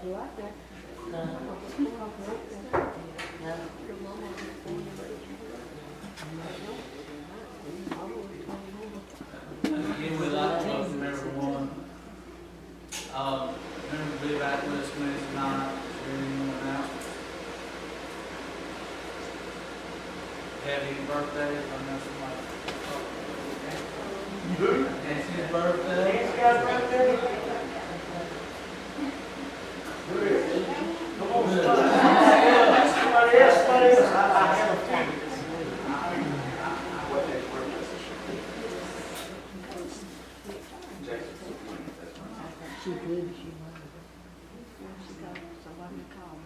Again, we'd like to welcome everyone. Remember to be back with us Wednesday night. Is there anyone else? Have any birthdays? I know somebody. Nancy's birthday. Nancy's got a birthday. Come on, somebody else. I have a few. She did, she wanted. She got somebody to call.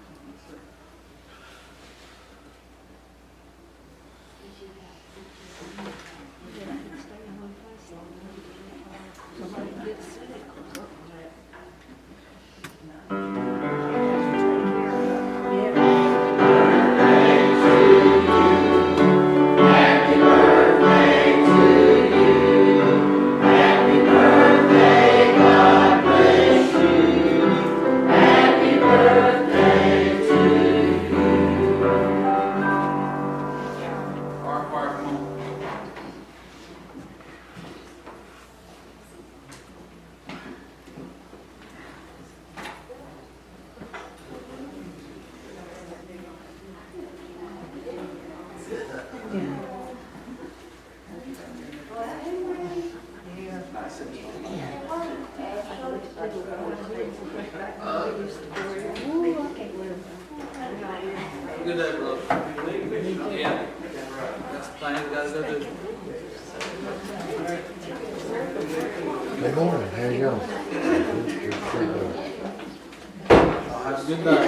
Somebody gets sick. Good day, brother. Yeah. That's the thing we gotta go do. Good morning, how you going? Have a good day.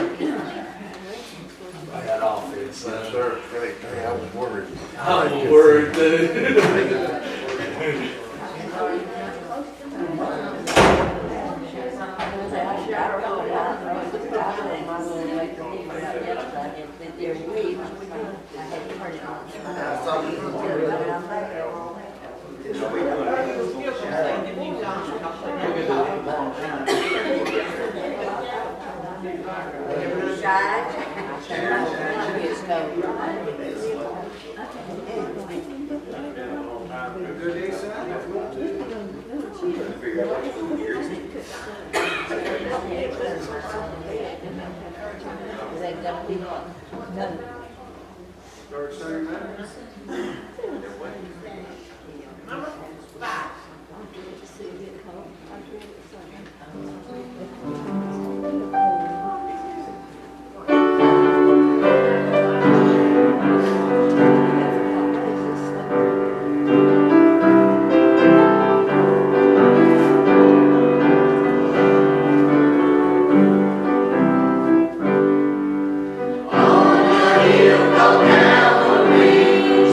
I got off it, so. Yes, sir. Hey, I was worried. I was worried, dude.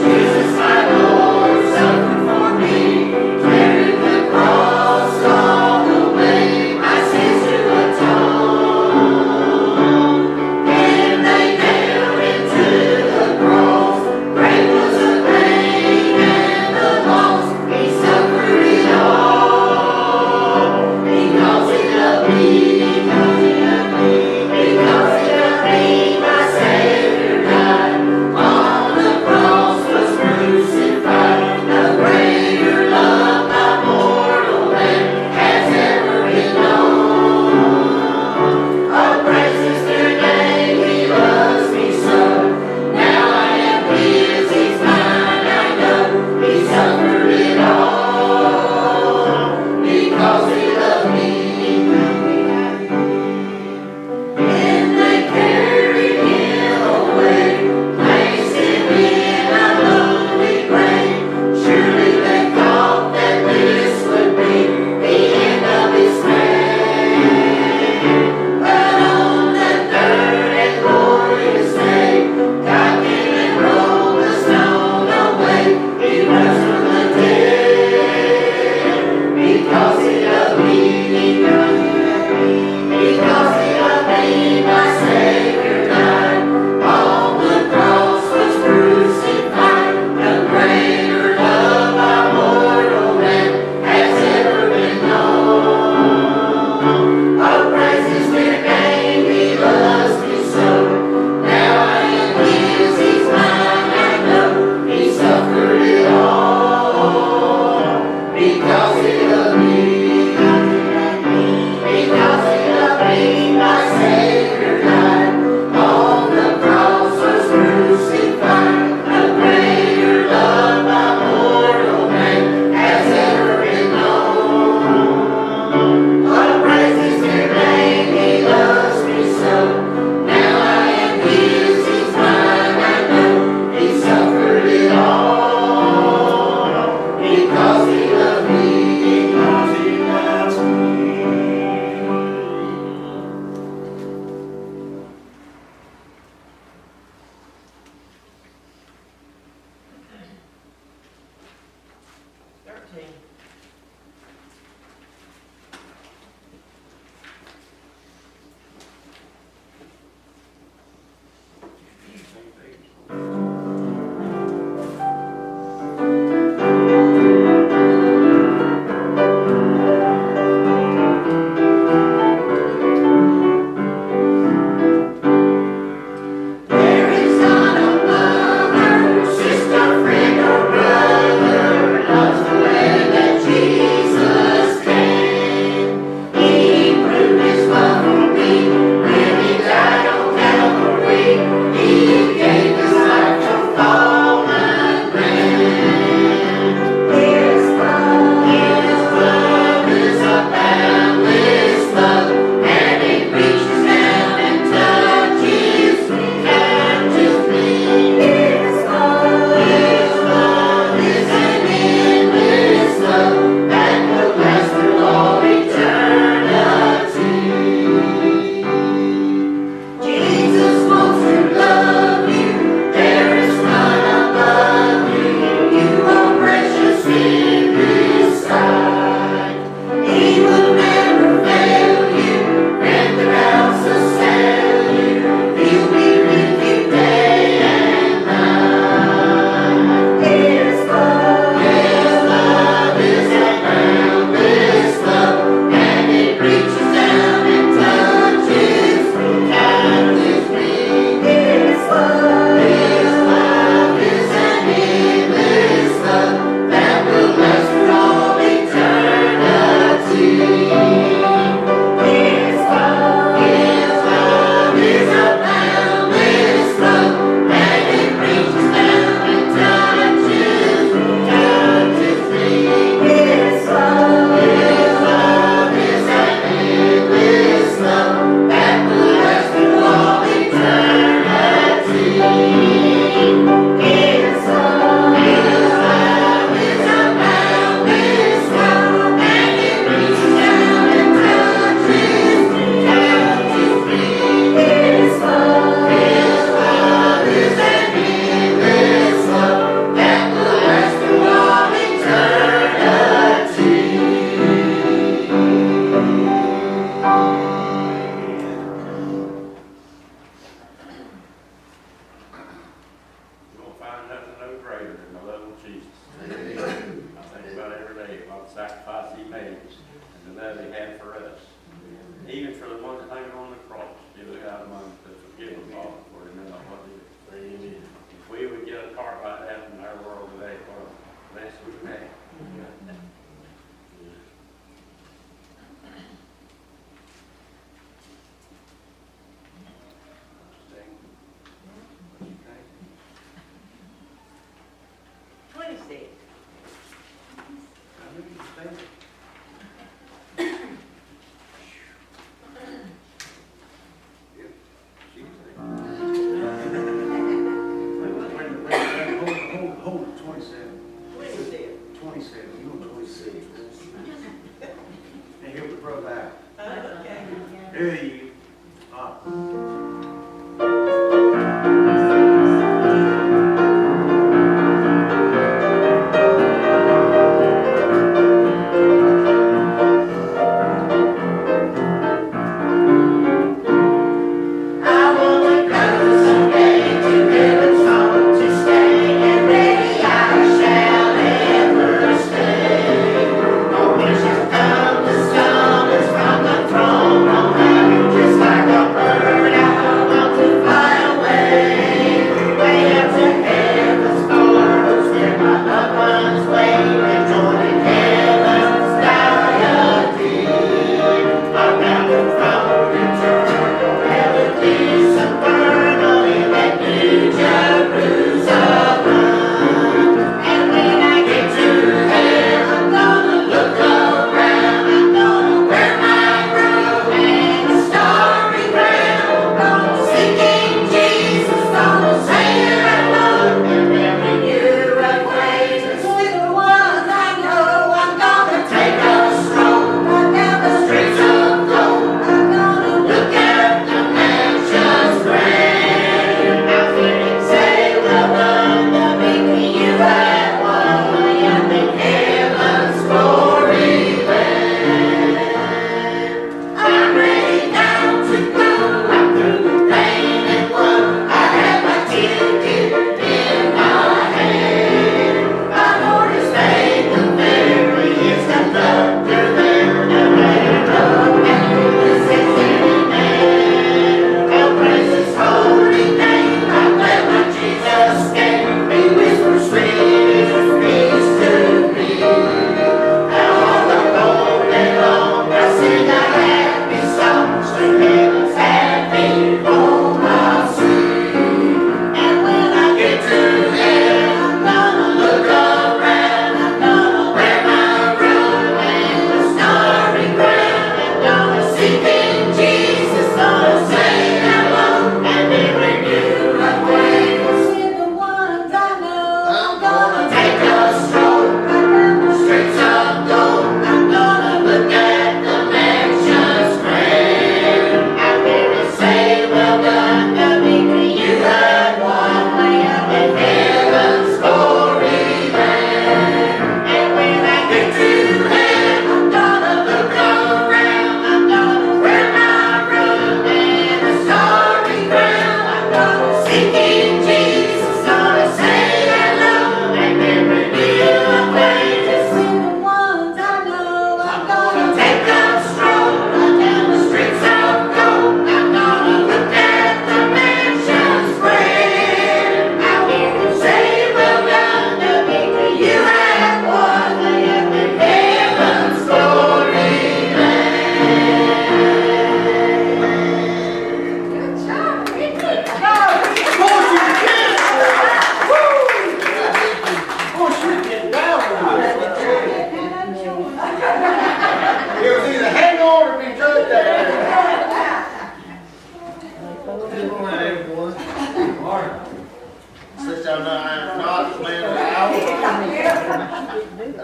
Jesus, my Lord, 13. There is not a mother, sister, friend, or brother loves the way that Jesus can. He proved His love for me when He died on Calvary. He gave His life for fallen man. His love is a boundless love, and it reaches down and touches me. His love is an endless love that will last through all eternity. Jesus wants to love you. There is none above you. You are precious in His sight. He will never fail you. Rent the house or sell you. He'll be with you day and night. His love is a boundless love, and it reaches down and touches me. His love is an endless love that will last for all eternity. His love is a boundless love, and it reaches down and touches me. His love is an endless love that will last through all eternity. His love is a boundless love, and it reaches down and touches me. His love is an endless love that will last through all eternity. You won't find nothing no greater than the love of Jesus. I think about every day about the sacrifice He made and the love He had for us. Even for the one that hung on the cross, He looked out among us to forgive them all for they knew not what they did. Amen. If we would get a heart like that in our world today, what a mess we would have. What you think? 26. I knew you think. Yep, she's there. Hold it, 27. 27. 27, you on 26. And help the brother out. Okay. There you. I want to go someday to heaven's home to stay, and ready I shall ever stay. Oh, when shall come the summons from the throne on high.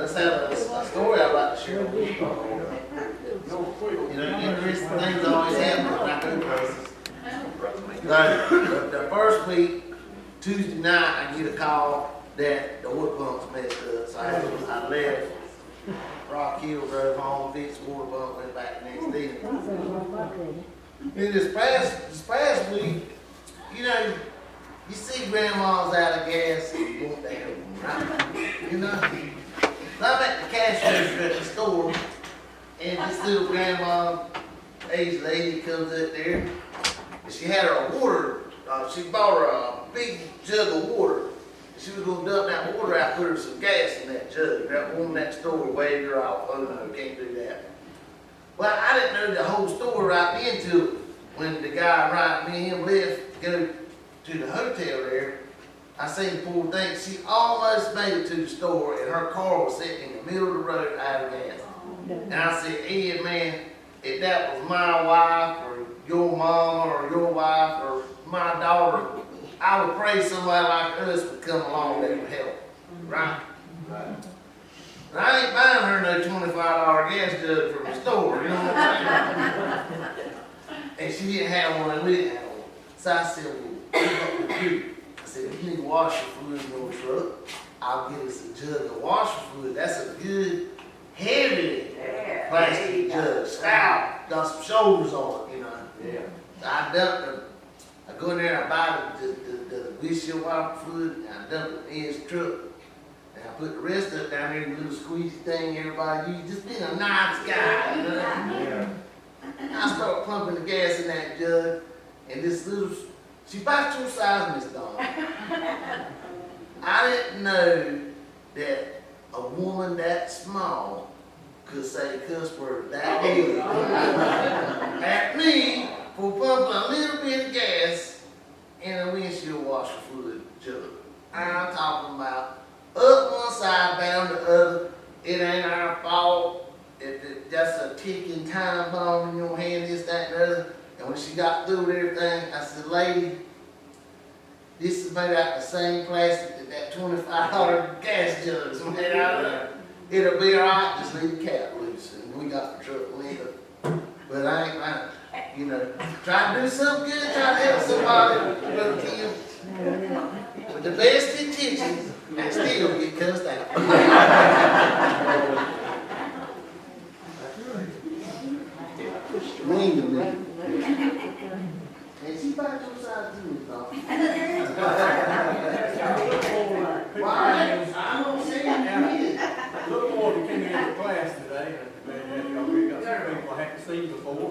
just have a story I'd like to share with you. You know, interesting things always happen when I go places. The first week, Tuesday night, I get a call that the water pump's messed up. So I left Rock Hill, drove home, fixed the water pump, went back the next day. And this past week, you know, you see grandmas out of gas and you want that, right? You know? So I'm at the cash register at the store, and this little grandma, aged lady comes up there, and she had her a water, she bought her a big jug of water. She was gonna dump that water out, put her some gas in that jug. That woman next door waved her off, oh no, can't do that. Well, I didn't know the whole story right into it. When the guy right, me and him left to go to the hotel there, I seen the poor thing. She almost made it to the store, and her car was sitting in the middle of the road out of gas. And I said, Ed, man, if that was my wife, or your mama, or your wife, or my daughter, I would pray somebody like us would come along that would help. Right? Right. I ain't buying her no $25 gas jug from the store, you know what I'm saying? And she didn't have one, and we didn't have one. So I said, well, what do we do? I said, if you need washer fluid in your truck, I'll get us a jug of washer fluid. That's a good, heavy plastic jug. Stout, got some shoulders on it, you know. Yeah. So I dumped them. I go in there and I buy the windshield wiper fluid, and I dump it in his truck. And I put the rest of it down there in the little squeezy thing everybody uses. Just being a nice guy, you know? Yeah. I start pumping the gas in that jug, and this little, she's about your size, Miss Dawn. I didn't know that a woman that small could say cuss words that big at me for pumping a little bit of gas in a windshield washer fluid jug. I'm talking about up one side, down the other. It ain't our fault. That's a ticking time bomb in your hand, this, that, and the other. And when she got through with everything, I said, lady, this is made out of the same plastic that $25 gas jug is made out of. It'll be all right, just leave the cap loose. And we got the truck later. But I ain't lying. You know, try to do something good, try to help somebody, Brother Kim. With the best intentions, and still get cussed out. Mean to me. And she back your side too, though. Why? I'm gonna say it. Look forward to coming into class today, and we got some people I haven't seen before.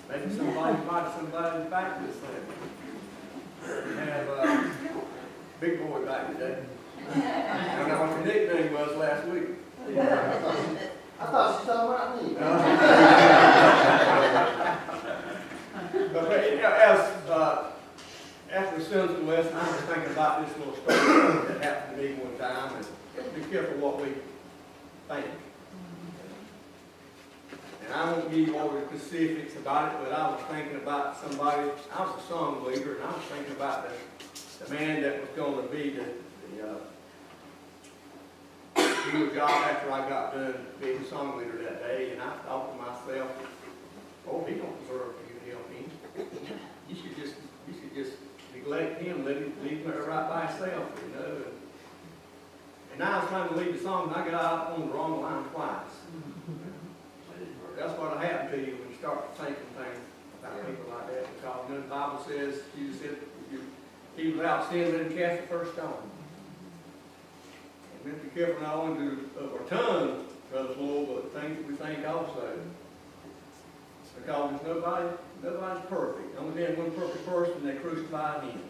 Maybe somebody in the back of this thing. We have Big Boy back today. I don't know what your nickname was last week. I thought she was talking about me. But you know, after the Sunday lesson, I was thinking about this little story that happened to me one time, and be careful what we think. And I won't give you all the specifics about it, but I was thinking about somebody. I was a song leader, and I was thinking about the man that was going to be the job after I got done being song leader that day, and I thought to myself, oh, he don't deserve you to help him. You should just neglect him, leave him right by himself, you know. And I was trying to lead the song, and I got out on the wrong line twice. That's what'll happen to you when you start thinking things about people like that. Because you know, the Bible says, Jesus said, he without sin, let him cast the first stone. We have to be careful not only of our tongue, Brother Floyd, but the things that we think also. Because nobody's perfect. Only then one perfect person, they crucified him.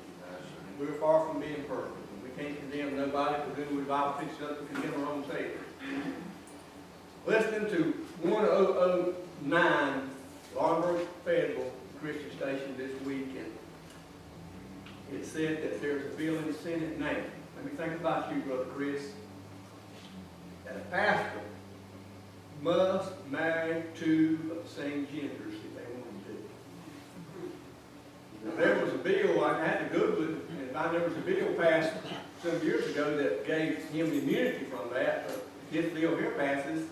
We're far from being perfect. And we can't condemn nobody for doing what the Bible teaches us to condemn our own Savior. Listening to 1009 Larnberg Federal Christian Station this week, and it said that there's a bill in the Senate now. Let me think about you, Brother Chris. That a pastor must marry two of the same genders if they want to. Now, there was a bill, I had to Google it, and there was a bill passed some years ago that gave him immunity from that. But this bill here passes,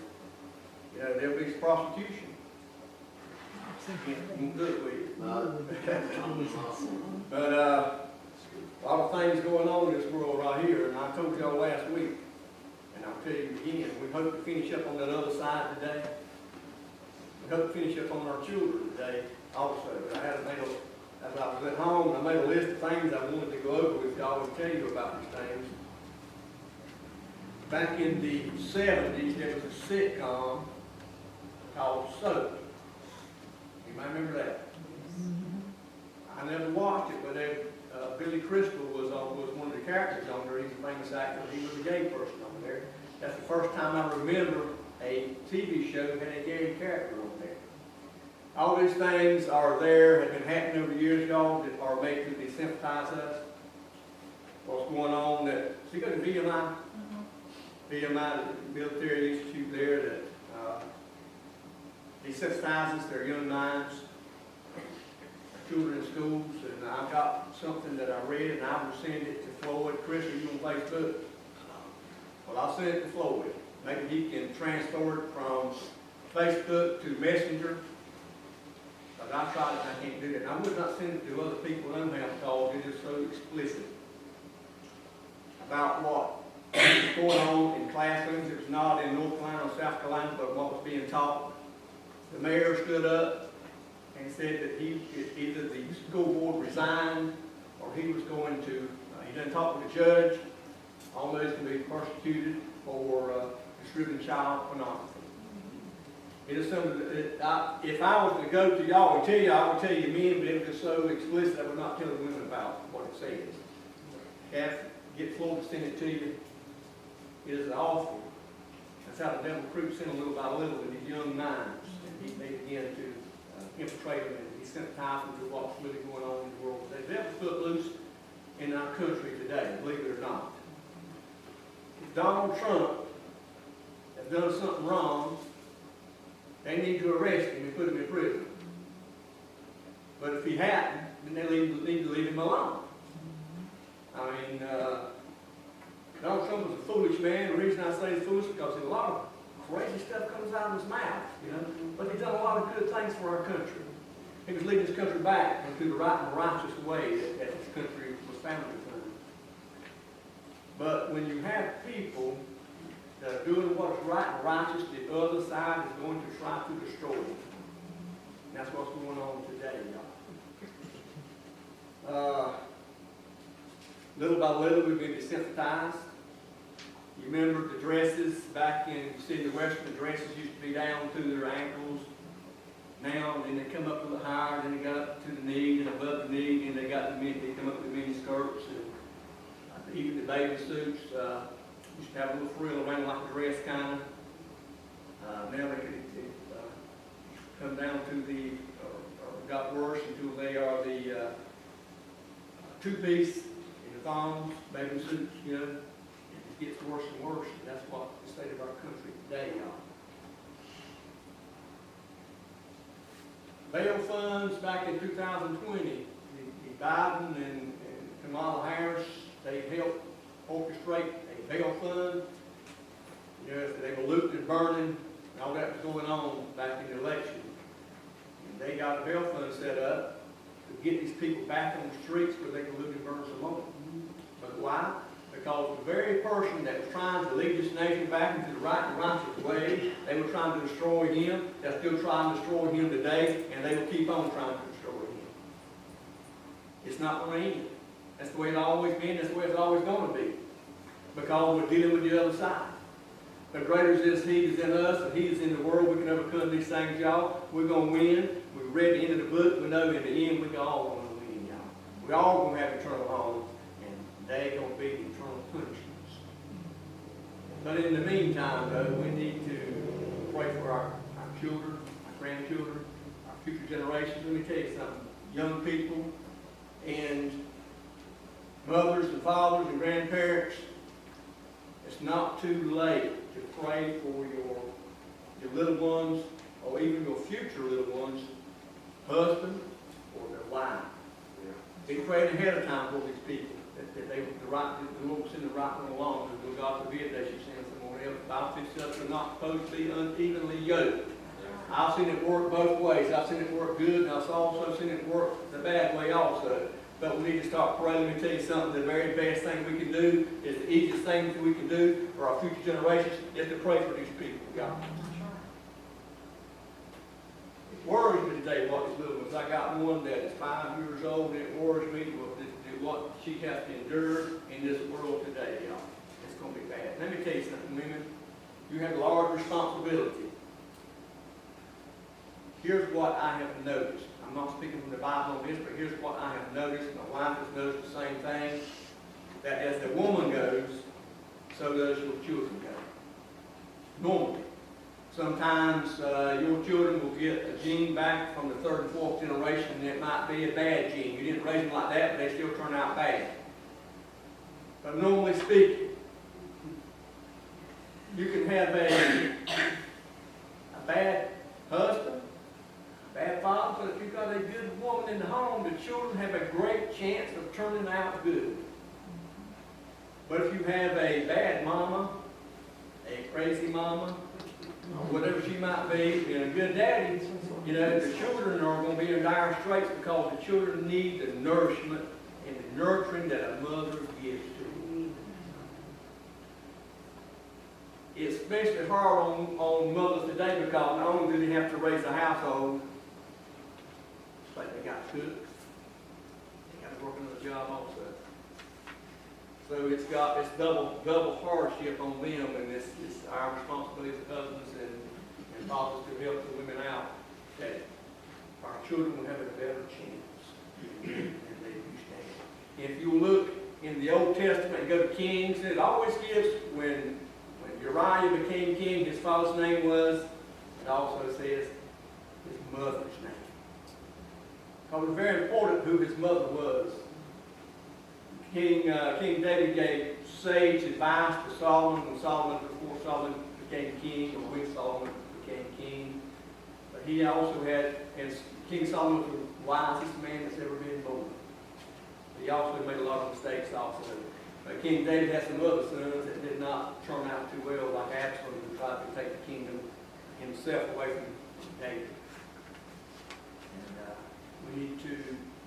you know, there'll be prosecution. Won't do it with you. But, a lot of things going on in this world right here, and I told y'all last week, and I'll tell you again, we hope to finish up on that other side today. We hope to finish up on our children today also. As I was at home, I made a list of things I wanted to go over with y'all and tell you about these things. Back in the 70s, there was a sitcom called Soap. You might remember that. I never watched it, but Billy Crystal was one of the characters on there. He's a famous actor. He was a gay person on there. That's the first time I remember a TV show had a gay character on there. All these things are there, have been happening over the years, y'all, that are made to desensitize us. What's going on that, see, you got the VMI? VMI, the military institute there that desensitizes their young minds, children in schools, and I've got something that I read, and I will send it to Floyd. Chris, are you on Facebook? Well, I'll send it to Floyd. Maybe he can transfer it from Facebook to Messenger. But I tried it and I can't do that. I would not send it to other people in there because it is so explicit about what was going on in classrooms. It was not in North Carolina or South Carolina, but what was being taught. The mayor stood up and said that either the school board resigned or he was going to, he done talk with the judge, all those can be persecuted for distributing child pornography. It is something that, if I was to go to y'all and tell you, I would tell you men, but it was so explicit I would not tell the women about what it says. Kathy, get Floyd to send it to you. It is awful. That's how the devil creeps in little by little in these young minds. And they begin to infiltrate them and desensitize them to what's really going on in the world. The devil's foot loose in our country today, believe it or not. If Donald Trump has done something wrong, they need to arrest him and put him in prison. But if he hadn't, then they need to leave him alone. I mean, Donald Trump was a foolish man. The reason I say he's foolish is because a lot of crazy stuff comes out of his mouth, you know. But he's done a lot of good things for our country. He was leading this country back into the right and righteous way that this country was founded on. But when you have people that are doing what is right and righteous, the other side is going to try to destroy them. And that's what's going on today, y'all. Little by little, we've been desensitized. You remember the dresses back in the Western, the dresses used to be down to their ankles. Now, then they come up a little higher, then they got up to the knee, and above the knee, and they come up to the mini skirts, and even the baby suits used to have a little frill around like a dress kind of. Now they come down to the, or got worse until they are the two-piece in the thongs, baby suits, you know. It gets worse and worse, and that's what the state of our country today, y'all. Bail funds back in 2020, the Biden and Kamala Harris, they helped orchestrate a bail fund. You know, they were looting and burning, and all that was going on back in the election. And they got a bail fund set up to get these people back on the streets where they could loot and burn some more. But why? Because the very person that was trying to lead this nation back into the right and righteous way, they were trying to destroy him. They're still trying to destroy him today, and they will keep on trying to destroy him. It's not going to end. That's the way it's always been. That's the way it's always going to be. Because we're dealing with the other side. But greater is He is in us, and He is in the world. We can overcome these things, y'all. We're going to win. We read the end of the book. We know in the end we're all going to win, y'all. We're all going to have eternal home, and they're going to be eternal punishments. But in the meantime, though, we need to pray for our children, our grandchildren, our future generations. Let me tell you something. Young people and mothers and fathers and grandparents, it's not too late to pray for your little ones or even your future little ones, husband or their wife. Be praying ahead of time for these people. that the Lord will send the right one along, and God forbid they should send someone else. The Bible says are not supposed to be unevenly yoked. I've seen it work both ways. I've seen it work good, and I've also seen it work the bad way also. But we need to start praying. Let me tell you something, the very best thing we can do is the easiest thing that we can do for our future generations is to pray for these people. God. It worries me today what these little ones. I got one that is 5 years old, and it worries me what she has to endure in this world today, y'all. It's going to be bad. Let me tell you something, women. You have a large responsibility. Here's what I have noticed. I'm not speaking from the Bible on this, but here's what I have noticed. My wife has noticed the same thing. That as the woman goes, so does your children go. Normally. Sometimes your children will get a gene back from the third and fourth generation, and it might be a bad gene. You didn't raise them like that, but they still turn out bad. But normally speaking, you can have a bad husband, a bad father, but if you've got a good woman in the home, the children have a great chance of turning out good. But if you have a bad mama, a crazy mama, whatever she might be, and a good daddy, you know, the children are going to be in dire straits because the children need the nourishment and the nurturing that a mother gives to them. It's especially hard on mothers today because not only do they have to raise a household, but they got to cook. They got to work another job also. So it's double hardship on them, and it's our responsibility as husbands and fathers to help the women out that our children will have a better chance than they used to have. If you look in the Old Testament and go to Kings, it always gives when Uriah became king, his father's name was, it also says his mother's name. Because it was very important who his mother was. King David gave sage advice to Solomon before Solomon became king, or when Solomon became king. But he also had, as King Solomon was the wisest man that's ever been born. He also made a lot of mistakes also. But King David had some other sons that did not turn out too well, like Absalom, who tried to take the kingdom himself away from David. And we need to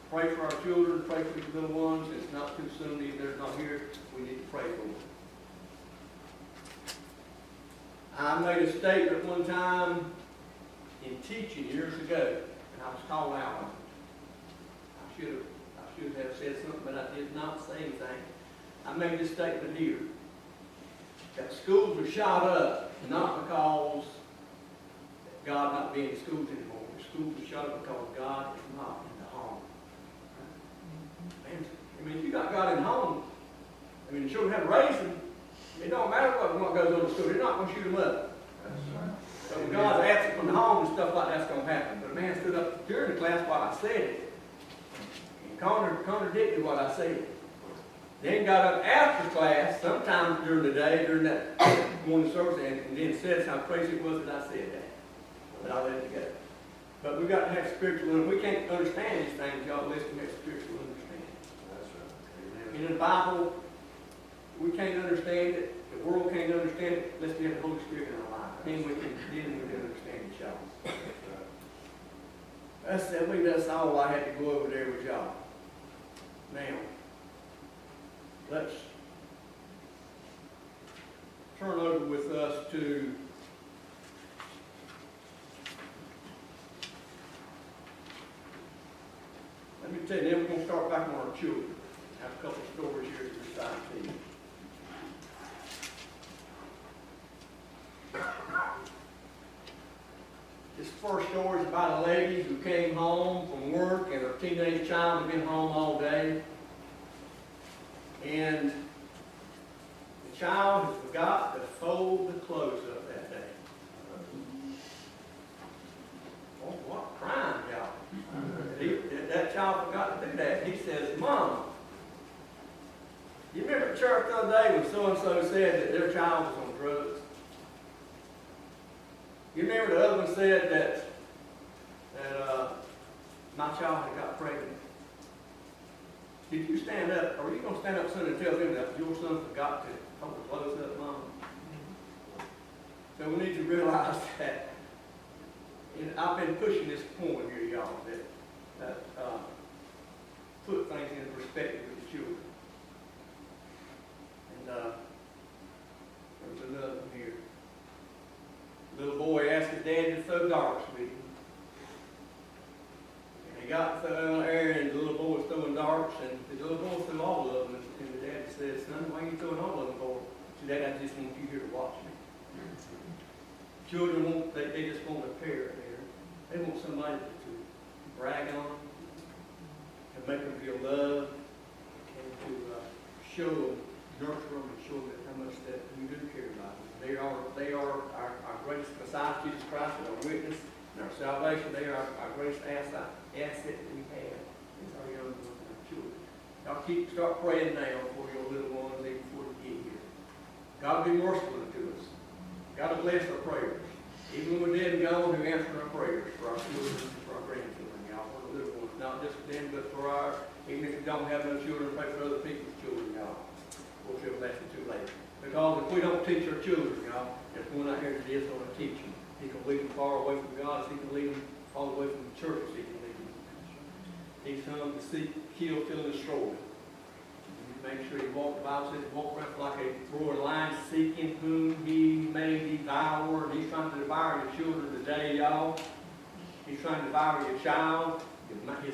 pray for our children, pray for the little ones. It's not too soon, even they're not here. We need to pray for them. I made a statement one time in teaching years ago, and I was called out on it. I should have said something, but I did not say anything. I made this statement here, that schools are shot up, not because God not being in schools anymore. The schools are shot up because God is not in the home. I mean, if you got God in the home, I mean, the children have to raise them. It don't matter what goes on in school. They're not going to shoot them up. So when God's absent from the home and stuff like that's going to happen. But a man stood up during the class while I said it and contradicted what I said. Then got up after class, sometimes during the day, during that morning service, and then said how crazy it was that I said that. But I let it go. But we've got to have spiritual, we can't understand these things, y'all, unless we have spiritual understanding. That's right. In the Bible, we can't understand it. The world can't understand it. Unless we have the Holy Spirit in our life. Then we can understand it, y'all. I believe that's all I had to go over there with y'all. Now, let's turn over with us to let me tell you, then we're going to start back on our children. I have a couple of stories here to recite to you. This first story is about a lady who came home from work and her teenage child had been home all day. And the child had forgot to fold the clothes up that day. Oh, what a crime, y'all. That child forgot to do that. He says, Mom, you remember at church the other day when so-and-so said that their child was on drugs? You remember the other one said that my child had got pregnant? Did you stand up, or are you gonna stand up soon and tell them that your son forgot to hold the clothes up, Mom? So we need to realize that, and I've been pushing this point here, y'all, that put things in perspective with the children. And there's another one here. Little boy asked his dad to throw darts with him. And he got there, and the little boy was throwing darts, and the little boy threw all of them. And the dad said, "Son, why are you throwing all of them for?" He said, "Dad, I just want you here to watch me." Children want, they just want a parent there. They want somebody to brag on, to make them feel loved, and to show them, nurture them, and show them how much that we do care about them. They are our greatest, besides Jesus Christ, our witness and our salvation. They are our greatest asset that we have. It's our young ones and our children. Y'all start praying now for your little ones even before they get here. God be merciful to us. God will bless our prayers. Even when we're dead and gone, He'll answer our prayers for our children and for our grandchildren, y'all, for the little ones. Not just for them, but for our, even if we don't have no children, pray for other people's children, y'all. We'll feel less than too late. Because if we don't teach our children, y'all, there's one out here that is going to teach them. He can lead them far away from God, as He can lead them all the way from the church, as He can lead them. He's come to seek, kill, kill, and destroy. Make sure he walked, the Bible says, walk around like a roaring lion, seeking whom he may devour. And he's trying to devour your children today, y'all. He's trying to devour your child, his